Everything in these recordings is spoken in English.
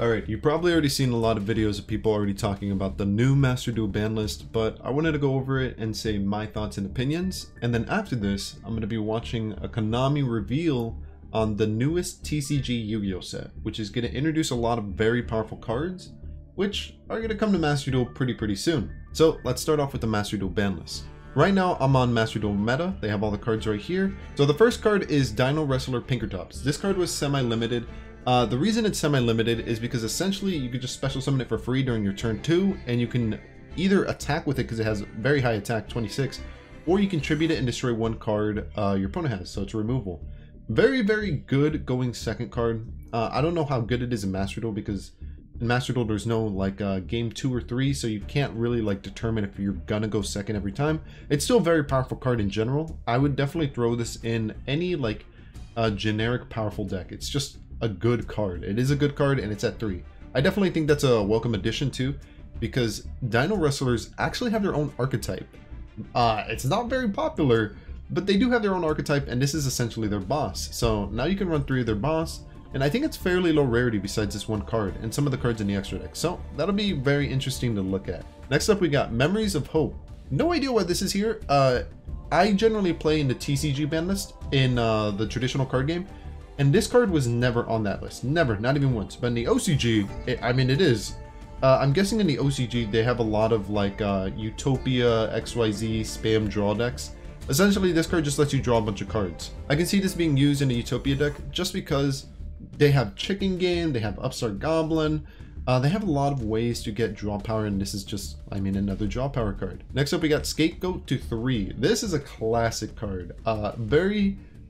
Alright, you've probably already seen a lot of videos of people already talking about the new Master Duel ban list, but I wanted to go over it and say my thoughts and opinions, and then after this, I'm going to be watching a Konami reveal on the newest TCG Yu-Gi-Oh set, which is going to introduce a lot of very powerful cards, which are going to come to Master Duel pretty soon. So let's start off with the Master Duel ban list. Right now, I'm on Master Duel Meta. They have all the cards right here. So the first card is Dino Wrestler Pinkertops. This card was semi-limited. The reason it's semi-limited is because essentially you could just special summon it for free during your turn 2, and you can either attack with it because it has very high attack, 26, or you can tribute it and destroy one card your opponent has, so it's removal. Very good going second card. I don't know how good it is in Master Duel because in Master Duel there's no like game 2 or 3, so you can't really like determine if you're gonna go second every time. It's still a very powerful card in general. I would definitely throw this in any like generic powerful deck. It's just a good card. It is a good card and it's at 3. I definitely think that's a welcome addition too, because Dino Wrestlers actually have their own archetype. It's not very popular, but they do have their own archetype, and this is essentially their boss. So now you can run 3 of their boss, and I think it's fairly low rarity besides this one card and some of the cards in the extra deck. So that'll be very interesting to look at. Next up we got Memories of Hope. No idea why this is here. I generally play in the TCG ban list in the traditional card game, and this card was never on that list. Never, not even once. But in the OCG, I mean, it is. I'm guessing in the OCG, they have a lot of like Utopia, XYZ, spam draw decks. Essentially, this card just lets you draw a bunch of cards. I can see this being used in a Utopia deck just because they have Chicken Game, they have Upstart Goblin. They have a lot of ways to get draw power, and this is just, I mean, another draw power card. Next up, we got Scapegoat to 3. This is a classic card.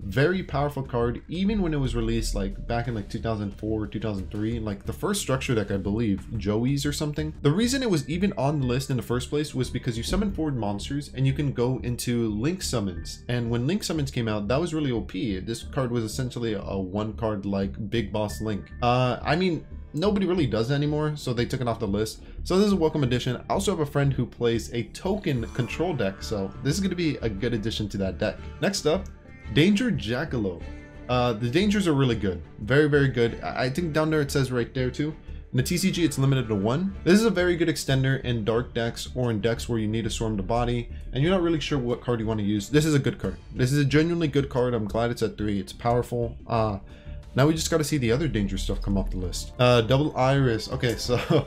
Very powerful card, even when it was released like back in like 2004 2003, like the first structure deck, I believe Joey's or something. The reason it was even on the list in the first place was because you summon forward monsters and you can go into link summons, and when link summons came out, that was really OP. This card was essentially a one card like Big Boss Link. I mean, nobody really does that anymore, so they took it off the list. So this is a welcome addition. I also have a friend who plays a token control deck, so this is going to be a good addition to that deck. Next up, Danger Jackalope. The dangers are really good. Very good. I think down there it says right there too. In the TCG, it's limited to 1. This is a very good extender in dark decks or in decks where you need to storm the body and you're not really sure what card you want to use. This is a good card. This is a genuinely good card. I'm glad it's at 3. It's powerful. Now we just got to see the other danger stuff come off the list. Double Iris. Okay, so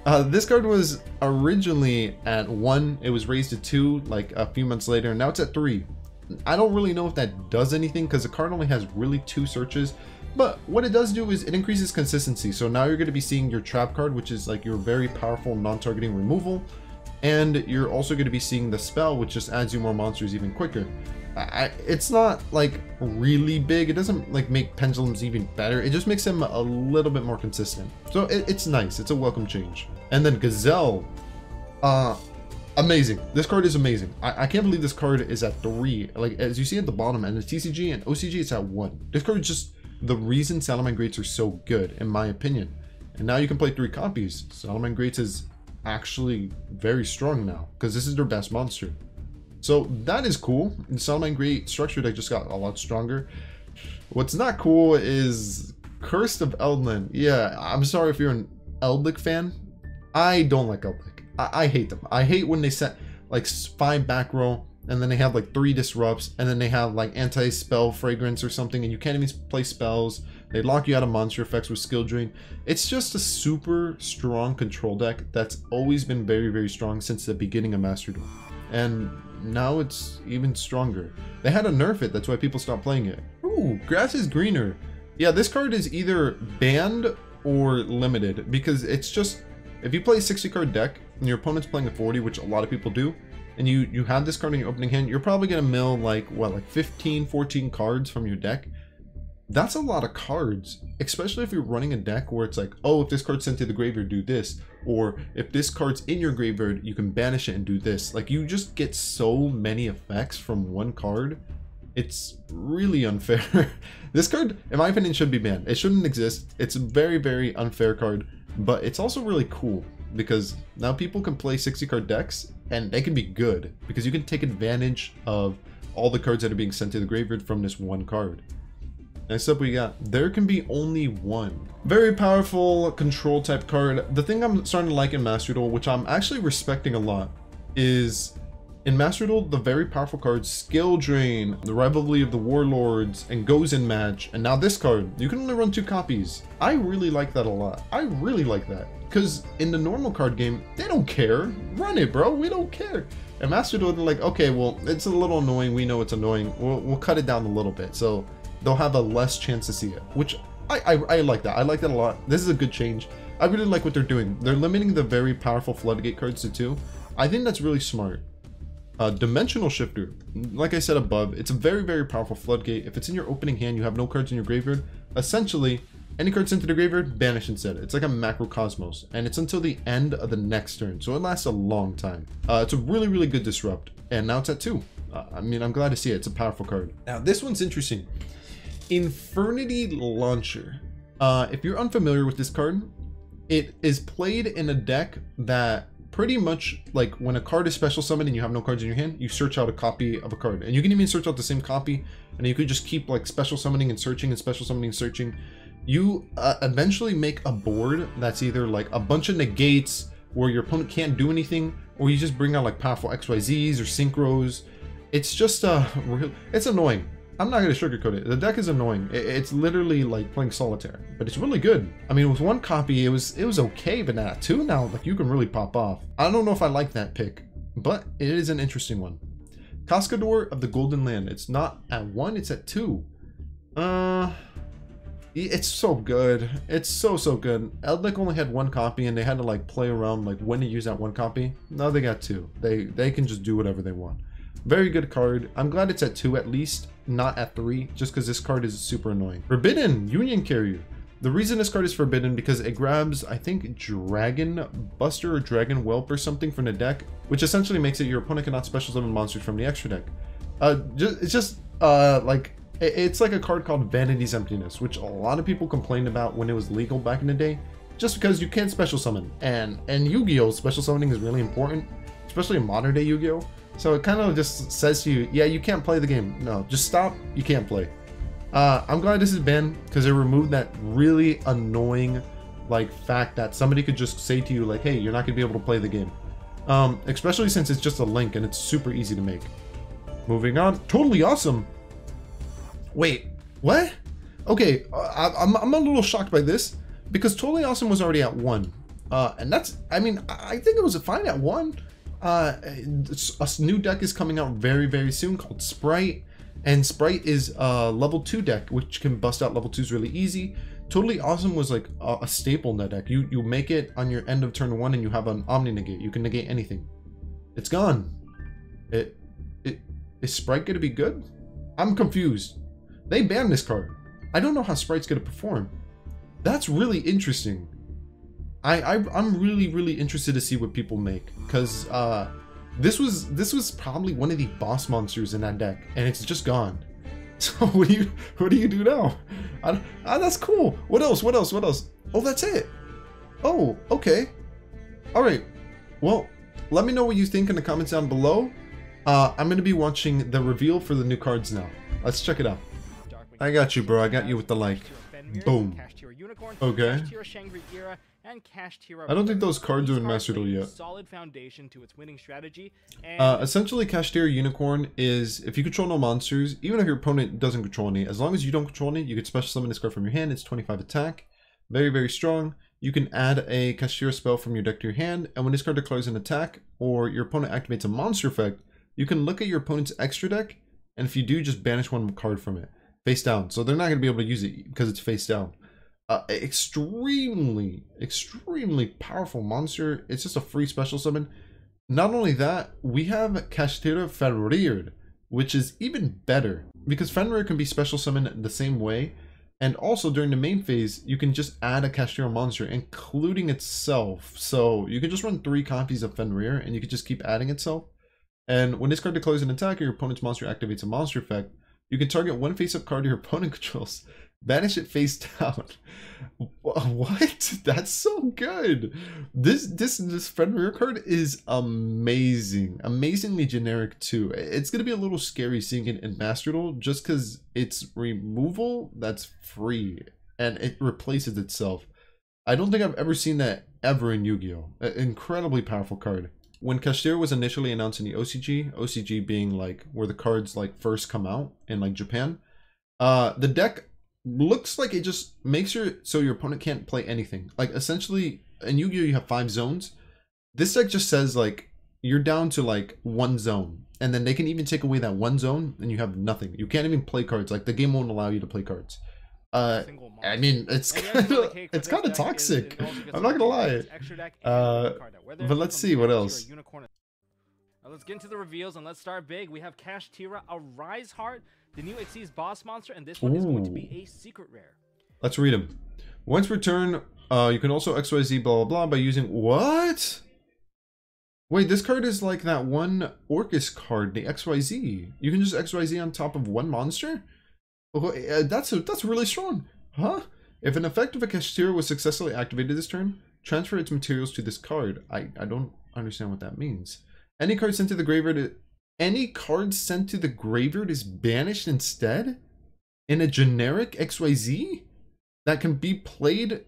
this card was originally at 1. It was raised to 2 like a few months later, and now it's at 3. I don't really know if that does anything because the card only has really 2 searches, but what it does do is it increases consistency. So now you're going to be seeing your trap card, which is like your very powerful non-targeting removal, and you're also going to be seeing the spell, which just adds you more monsters even quicker. It's not like really big. It doesn't like make pendulums even better. It just makes them a little bit more consistent. So it's nice. It's a welcome change. And then Gazelle. Amazing. This card is amazing. I can't believe this card is at 3. Like, as you see at the bottom, and the TCG and OCG, it's at 1. This card is just the reason Salamine Greats are so good, in my opinion. And now you can play 3 copies. Salamine Greats is actually very strong now, because this is their best monster. So that is cool. And Salamine Great structure deck just got a lot stronger. What's not cool is Cursed of Eldland. Yeah, I'm sorry if you're an Eldlik fan. I don't like Eldlik. I hate them. I hate when they set like 5 back row and then they have like 3 disrupts and then they have like anti-spell fragrance or something and you can't even play spells. They lock you out of monster effects with skill drain. It's just a super strong control deck that's always been very strong since the beginning of Master Duel. And now it's even stronger. They had to nerf it, that's why people stopped playing it. Ooh, Grass is Greener. Yeah, this card is either banned or limited because it's just, if you play a 60 card deck and your opponent's playing a 40, which a lot of people do, and you have this card in your opening hand, you're probably going to mill like, what, like 15, 14 cards from your deck. That's a lot of cards, especially if you're running a deck where it's like, oh, if this card's sent to the graveyard, do this. Or if this card's in your graveyard, you can banish it and do this. Like, you just get so many effects from one card. It's really unfair. This card, in my opinion, should be banned. It shouldn't exist. It's a very unfair card, but it's also really cool because now people can play 60 card decks and they can be good because you can take advantage of all the cards that are being sent to the graveyard from this one card. Next up we got There Can Be Only One. Very powerful control type card. The thing I'm starting to like in Master Duel, which I'm actually respecting a lot, is in Master Duel, the very powerful cards Skill Drain, the Rivalry of the Warlords, and Goes in Match, and now this card, you can only run 2 copies. I really like that a lot. I really like that. Because in the normal card game, they don't care. Run it, bro. We don't care. And Master Duel, they're like, okay, well, it's a little annoying. We know it's annoying. We'll cut it down a little bit. So they'll have a less chance to see it, which I like that. I like that a lot. This is a good change. I really like what they're doing. They're limiting the very powerful Floodgate cards to 2. I think that's really smart. Dimensional Shifter, like I said above, it's a very, very powerful Floodgate. If it's in your opening hand, you have no cards in your graveyard, essentially, any cards sent to the graveyard, banish instead. It's like a macrocosmos, and it's until the end of the next turn, so it lasts a long time. It's a really, really good disrupt, and now it's at 2. I mean, I'm glad to see it. It's a powerful card. Now, this one's interesting. Infernity Launcher. If you're unfamiliar with this card, it is played in a deck that pretty much, like, when a card is special summoned and you have no cards in your hand, you search out a copy of a card. And you can even search out the same copy, and you could just keep, like, special summoning and searching and special summoning and searching. You eventually make a board that's either, like, a bunch of negates where your opponent can't do anything, or you just bring out, like, powerful XYZs or synchros. It's just, it's annoying. I'm not going to sugarcoat it. The deck is annoying. It's literally like playing solitaire, but it's really good. I mean, with 1 copy, it was okay, but now 2 now, like, you can really pop off. I don't know if I like that pick, but it is an interesting one. Cascador of the Golden Land. It's not at 1, it's at 2. It's so good. It's so good. Eldek only had 1 copy, and they had to, like, play around, like, when to use that 1 copy. Now they got 2. They can just do whatever they want. Very good card. I'm glad it's at 2 at least, not at 3, just because this card is super annoying. Forbidden Union Carrier. The reason this card is forbidden because it grabs, I think, Dragon Buster or Dragon Whelp or something from the deck, which essentially makes it your opponent cannot special summon monsters from the extra deck. It's like a card called Vanity's Emptiness, which a lot of people complained about when it was legal back in the day, just because you can't special summon. And Yu-Gi-Oh! Special summoning is really important, especially in modern day Yu-Gi-Oh! So it kind of just says to you, yeah, you can't play the game. No, just stop. You can't play. I'm glad this is banned because it removed that really annoying, like, fact that somebody could just say to you, like, hey, you're not going to be able to play the game. Especially since it's just a link and it's super easy to make. Moving on. Totally Awesome. Wait, what? Okay, I'm a little shocked by this because Totally Awesome was already at 1. And that's, I mean, I think it was fine at 1. A new deck is coming out very, very soon called Sprite, and Sprite is a level 2 deck which can bust out level 2s really easy. Totally Awesome was like a staple in that deck. You make it on your end of turn 1 and you have an Omni negate. You can negate anything. It's gone. Is Sprite gonna be good? I'm confused. They banned this card. I don't know how Sprite's gonna perform. That's really interesting. I'm really interested to see what people make, because this was probably one of the boss monsters in that deck, and it's just gone. So what do you do now? That's cool. What else? Oh, that's it. Oh, okay. All right. Well, let me know what you think in the comments down below. I'm gonna be watching the reveal for the new cards now. Let's check it out. I got you, bro. I got you with the like. Boom. Okay. I don't think those cards are in Master Duel yet. Solid foundation to its winning strategy. Essentially, Kashtira Unicorn is if you control no monsters, even if your opponent doesn't control any, as long as you don't control any, you can special summon this card from your hand. It's 25 attack. Very, very strong. You can add a Kashtira spell from your deck to your hand, and when this card declares an attack or your opponent activates a monster effect, you can look at your opponent's extra deck, and if you do, just banish 1 card from it. Face down. So they're not going to be able to use it because it's face down. Extremely powerful monster. It's just a free special summon. Not only that, we have Kashtira Fenrir, which is even better because Fenrir can be special summoned the same way, and also during the main phase you can just add a Kashtira monster including itself. So you can just run 3 copies of Fenrir and you can just keep adding itself, and when this card declares an attack or your opponent's monster activates a monster effect, you can target 1 face-up card your opponent controls Banish it face down. What? That's so good. This friend mirror card is amazing. Amazingly generic too. It's gonna be a little scary seeing it in Master Duel just because it's removal that's free and it replaces itself. I don't think I've ever seen that ever in Yu-Gi-Oh! An incredibly powerful card. When Kashtira was initially announced in the OCG being like where the cards like first come out in like Japan, the deck looks like it just makes so your opponent can't play anything. Like essentially in Yu-Gi-Oh! You have 5 zones. This deck just says like you're down to like 1 zone, and then they can even take away that 1 zone and you have nothing. You can't even play cards. Like the game won't allow you to play cards. I mean, it's kind of toxic. I'm not gonna lie. But let's see what else. Let's get into the reveals and let's start big. We have Kashtira, a Rise Heart, the new Xyz boss monster, and this one is going to be a secret rare. Let's read them. Once per turn, you can also XYZ blah blah blah by using what? Wait, this card is like that one Orcus card, the XYZ. You can just XYZ on top of 1 monster? That's really strong, huh? If an effect of a Kashtira was successfully activated this turn, transfer its materials to this card. I don't understand what that means. Any card sent to the graveyard, is banished instead in a generic XYZ that can be played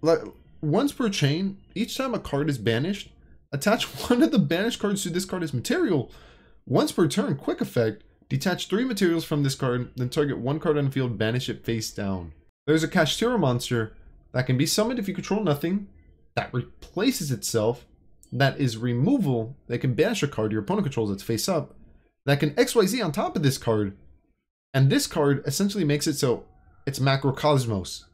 like once per chain. Each time a card is banished, attach one of the banished cards to this card as material. Once per turn, quick effect. Detach 3 materials from this card, then target 1 card on the field, banish it face down. There's a Kashtira monster that can be summoned if you control nothing, that replaces itself, that is removal, that can banish a card your opponent controls that's face up, that can XYZ on top of this card, and this card essentially makes it so it's Macrocosmos,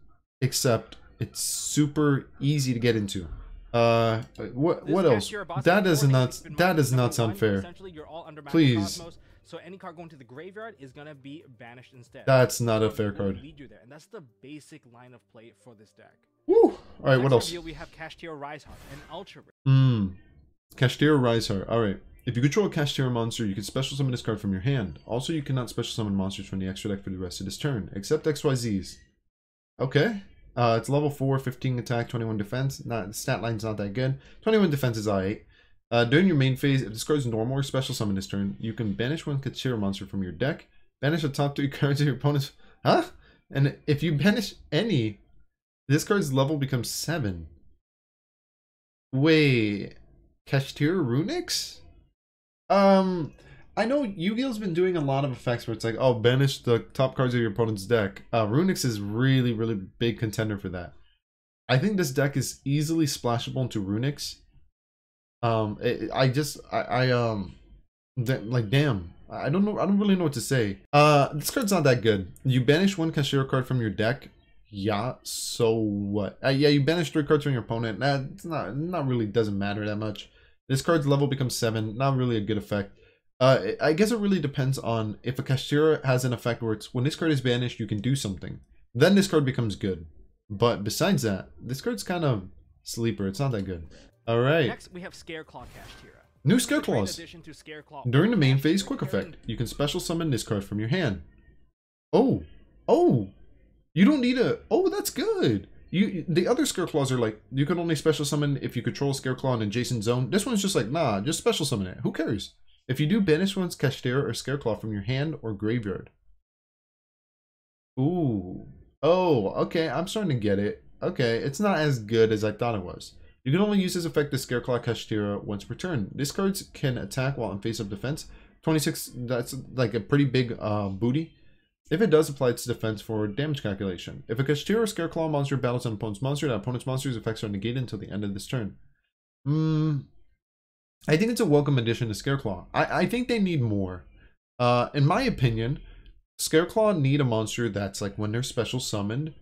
except it's super easy to get into. What else? That does not sound fair. Please. So any card going to the graveyard is gonna be banished instead. That's not a fair card. Lead you there, and that's the basic line of play for this deck. Woo! All right, what else? We have Kashtira Rise Heart, an ultra rare. Kashtira Rise Heart. All right. If you control a Kashtira monster, you can special summon this card from your hand. Also, you cannot special summon monsters from the extra deck for the rest of this turn, except XYZs. Okay. It's level 4, 15 attack, 21 defense. The stat line's not that good. 21 defense is I8. During your main phase, if this card is normal or special summon this turn, you can banish 1 Kashtira monster from your deck, banish the top 3 cards of your opponent's... Huh? And if you banish any, this card's level becomes 7. Wait... Kashtira Runics? I know Yu-Gi-Oh's been doing a lot of effects where it's like, oh, banish the top cards of your opponent's deck. Runics is really big contender for that. I think this deck is easily splashable into Runics. Like damn, I don't know, I don't really know what to say. This card's not that good. You banish 1 Kashtira card from your deck. Yeah, so what? Yeah, you banish 3 cards from your opponent. It's not really, doesn't matter that much. This card's level becomes 7. Not really a good effect. I guess it really depends on if a Kashtira has an effect where it's when this card is banished, you can do something. Then this card becomes good. But besides that, this card's kind of sleeper. It's not that good. All right. Next, we have Scareclaw Kashtira. New Scareclaws. During the main phase, quick effect. You can special summon this card from your hand. Oh. You don't need a... Oh, that's good. The other Scareclaws are like, you can only special summon if you control Scareclaw in an adjacent zone. This one's just like, nah, just special summon it. Who cares? If you do, banish 1 Kashtira or Scareclaw from your hand or graveyard. Ooh. Oh, okay, I'm starting to get it. Okay, it's not as good as I thought it was. You can only use this effect as Scareclaw Kashtira once per turn. This card can attack while in face-up defense. 26, that's like a pretty big booty. If it does, apply its defense for damage calculation. If a Kashtira or Scareclaw monster battles an opponent's monster, that opponent's monster's effects are negated until the end of this turn. I think it's a welcome addition to Scareclaw. I think they need more. In my opinion, Scareclaw need a monster that's like when they're special summoned,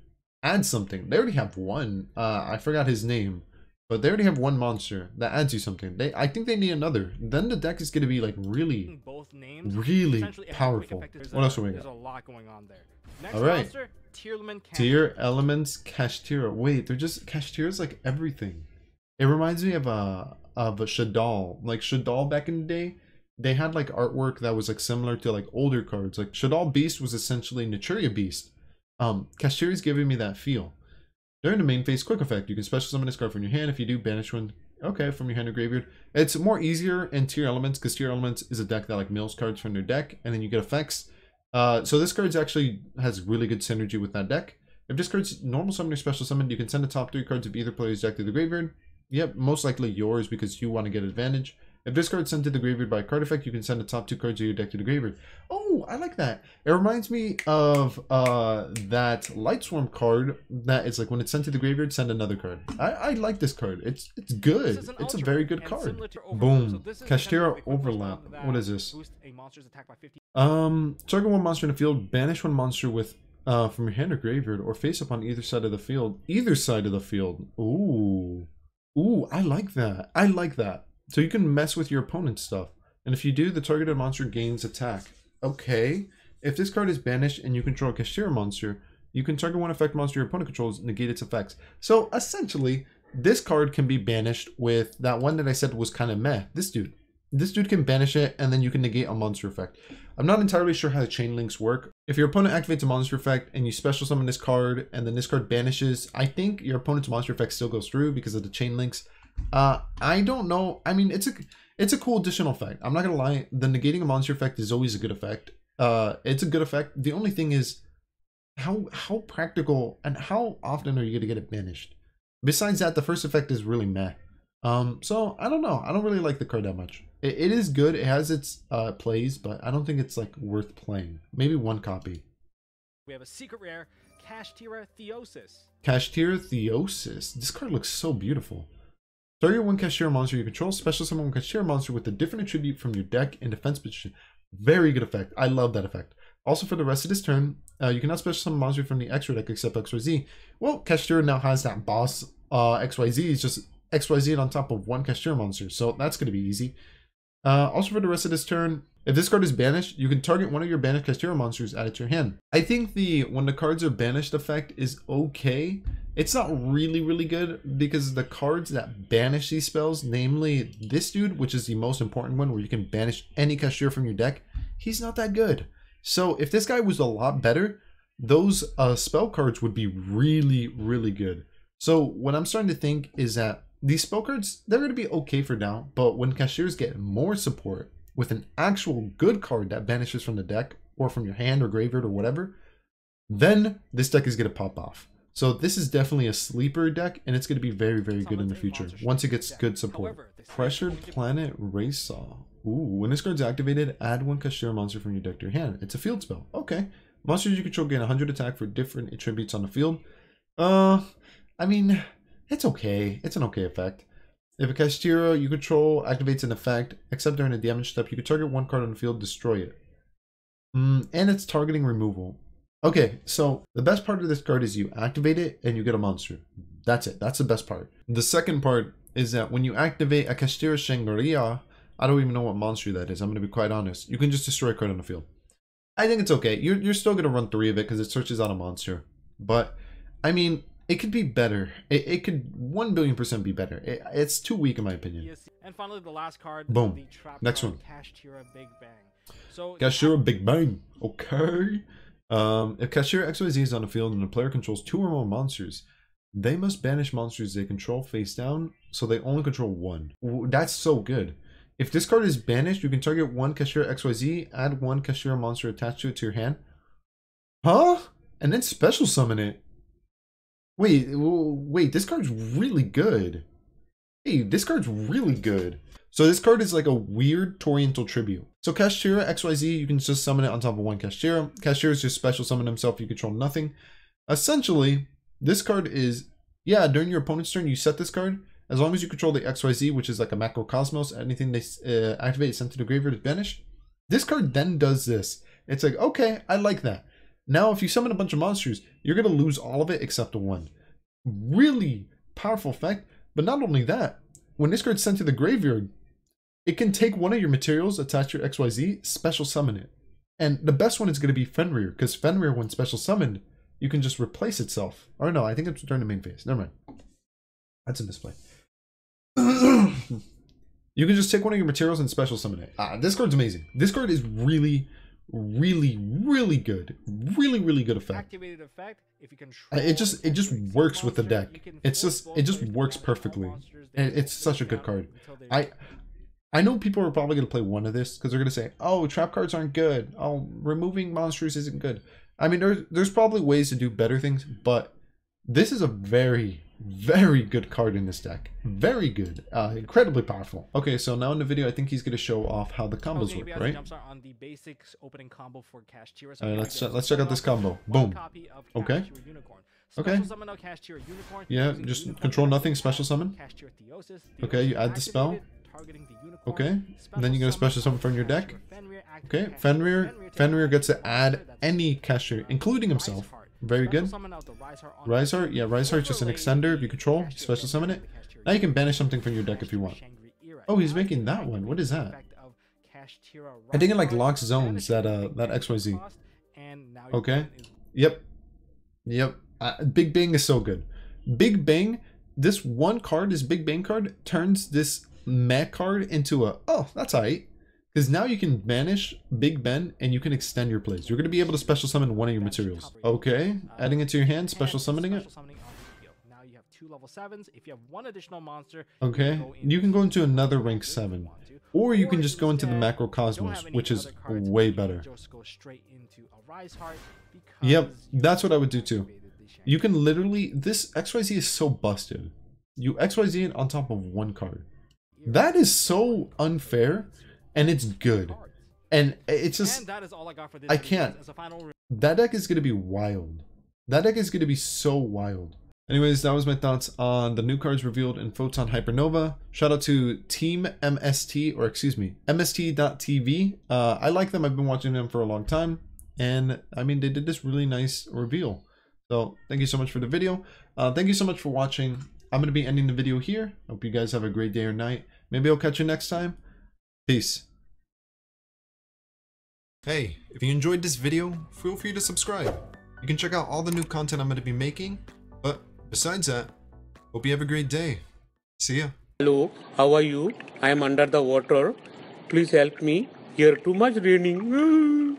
add something. They already have one. I forgot his name. But they already have one monster that adds you something. I think they need another. Then the deck is going to be like really powerful. What else do we got? There's a lot going on there. Next all right. monster, Tier Elements Kashtira. Wait, they're just Kashtira's like everything. It reminds me of a Shadal. Like Shadal back in the day. they had like artwork that was like similar to like older cards. Like Shaddoll Beast was essentially Naturia Beast. Kashtira is giving me that feel. During the main phase, quick effect, you can special summon this card from your hand. If you do, banish one. Okay, from your hand or graveyard. It's more easier in Tier Elements because Tier Elements is a deck that like mills cards from their deck, and then you get effects. So this card actually has really good synergy with that deck. If this card's normal summon or special summon, you can send the top 3 cards of either player's deck to the graveyard. Yep, most likely yours because you want to get advantage. If this card's sent to the graveyard by a card effect, you can send the top 2 cards of your deck to the graveyard. Oh, I like that. It reminds me of that Light Swarm card that is like when it's sent to the graveyard, send another card. I like this card. It's good. It's a very good card. Boom. Kashtira Overlap. What is this? Target one monster in the field, banish one monster with from your hand or graveyard, or face up on either side of the field. Either side of the field. Ooh. Ooh, I like that. I like that. So you can mess with your opponent's stuff. And if you do, the targeted monster gains attack. Okay. If this card is banished and you control a Kashtira monster, you can target one effect monster your opponent controls, negate its effects. So essentially, this card can be banished with that one that I said was kind of meh. This dude. This dude can banish it, and then you can negate a monster effect. I'm not entirely sure how the chain links work. If your opponent activates a monster effect and you special summon this card, and then this card banishes, I think your opponent's monster effect still goes through because of the chain links. I don't know. I mean, it's a cool additional effect. I'm not gonna lie. The negating a monster effect is always a good effect. It's a good effect. The only thing is how practical and how often are you gonna get it banished? Besides that, the first effect is really meh. So I don't know. I don't really like the card that much. It is good. It has its plays, but I don't think it's like worth playing. Maybe one copy. We have a secret rare, Kashtira Theosis. Kashtira Theosis. This card looks so beautiful. Target one Kashtira monster you control, special summon one Kashtira monster with a different attribute from your deck in defense position. Very good effect. I love that effect. Also, for the rest of this turn, you cannot special summon monster from the extra deck except XYZ. Well, Kashtira now has that boss XYZ. It's just XYZ on top of one Kashtira monster, so that's going to be easy. Also, for the rest of this turn, if this card is banished, you can target one of your banished Kashtira monsters, add it to your hand. I think the when the cards are banished effect is okay. It's not really good because the cards that banish these spells, namely this dude, which is the most important one where you can banish any Kashtira from your deck, he's not that good. So if this guy was a lot better, those spell cards would be really good. So what I'm starting to think is that these spell cards, they're going to be okay for now, but when Kashtiras get more support with an actual good card that banishes from the deck or from your hand or graveyard or whatever, then this deck is going to pop off. So this is definitely a sleeper deck, and it's going to be very good in the future once it gets good support. Pressured Planet Race Saw. Ooh, when this card's activated, add one Kashtira monster from your deck to your hand. It's a field spell. Okay. Monsters you control gain 100 attack for different attributes on the field. I mean, it's okay. It's an okay effect. If a Kashtira you control activates an effect, except during a damage step, you can target one card on the field, destroy it. And it's targeting removal. Okay, so the best part of this card is you activate it and you get a monster. That's it. That's the best part. The second part is that when you activate a Kashtira Shangri-La, I don't even know what monster that is. I'm going to be quite honest. You can just destroy a card on the field. I think it's okay. You're still going to run 3 of it because it searches out a monster. But, I mean, it could be better. It could 1,000,000,000% be better. It's too weak in my opinion. Yes. And finally, the last card. Boom. The trap Next card, one. Kashtira Big Bang. So Kashtira Big Bang. Okay. If Kashtira XYZ is on the field and the player controls 2 or more monsters, they must banish monsters they control face down, so they only control 1. That's so good. If this card is banished, you can target one Kashtira XYZ, add one Kashtira monster attached to it to your hand. Huh? And then special summon it. Wait, this card's really good. Hey, this card's really good. So this card is like a weird Toriental tribute. So Kashtira XYZ, you can just summon it on top of one Kashtira. Kashtira is just special summon himself, you control nothing. Essentially, this card is, yeah, during your opponent's turn, you set this card. As long as you control the XYZ, which is like a macrocosmos, anything they activate is sent to the graveyard is banished. This card then does this. It's like, okay, I like that. Now, if you summon a bunch of monsters, you're going to lose all of it except one. Really powerful effect. But not only that, when this card's sent to the graveyard, it can take one of your materials, attach your XYZ, special summon it. And the best one is going to be Fenrir, because Fenrir, when special summoned, you can just replace itself. Or no, I think it's during the main phase. Never mind. That's a misplay. You can just take one of your materials and special summon it. This card's amazing. This card is really good. Really good effect. Activated effect. If you control It just works with the deck. It just works perfectly. And it's such a good card. I know people are probably gonna play one of this because they're gonna say, "Oh, trap cards aren't good. Oh, removing monsters isn't good." I mean, there's probably ways to do better things, but this is a very good card in this deck. Very good. Incredibly powerful. Okay, so now in the video, I think he's gonna show off how the combos work, right? On the basics opening combo for Kashtira. All right, let's check out this combo. Boom. Okay. Okay. Yeah, just control nothing. Special summon. Okay, you add the spell. Okay, and then you're gonna special summon from your deck. Okay, Fenrir gets to add any Kashtira, including himself. Very good. Rise Heart, yeah, Rise Heart's just an extender. If you control, special summon it. Now you can banish something from your deck if you want. Oh, he's making that one. What is that? I think it like locks zones, that XYZ. Okay. Yep. Big Bang is so good. Big Bang, this one card, this Big Bang card, turns this mech card into a, oh, that's alright. Because now you can banish Big Ben and you can extend your plays. You're going to be able to special summon one of your materials. Okay, adding it to your hand, special summoning it. Now you have 2 level 7s. If you have one additional monster, okay, you can go into another rank 7. Or you can just go into the Macrocosmos, which is way better. Yep, that's what I would do too. You can literally, this XYZ is so busted. You XYZ it on top of one card. That is so unfair. And it's good. And it's just, I can't. That deck is going to be wild. That deck is going to be so wild. Anyways, that was my thoughts on the new cards revealed in Photon Hypernova. Shout out to Team MST, or excuse me, MST.TV. I like them. I've been watching them for a long time. And I mean, they did this really nice reveal. So thank you so much for the video. Thank you so much for watching. I'm going to be ending the video here. Hope you guys have a great day or night. Maybe I'll catch you next time. Peace. Hey, if you enjoyed this video, feel free to subscribe. You can check out all the new content I'm going to be making. But besides that, hope you have a great day. See ya. Hello, how are you? I am under the water. Please help me. Here too much raining.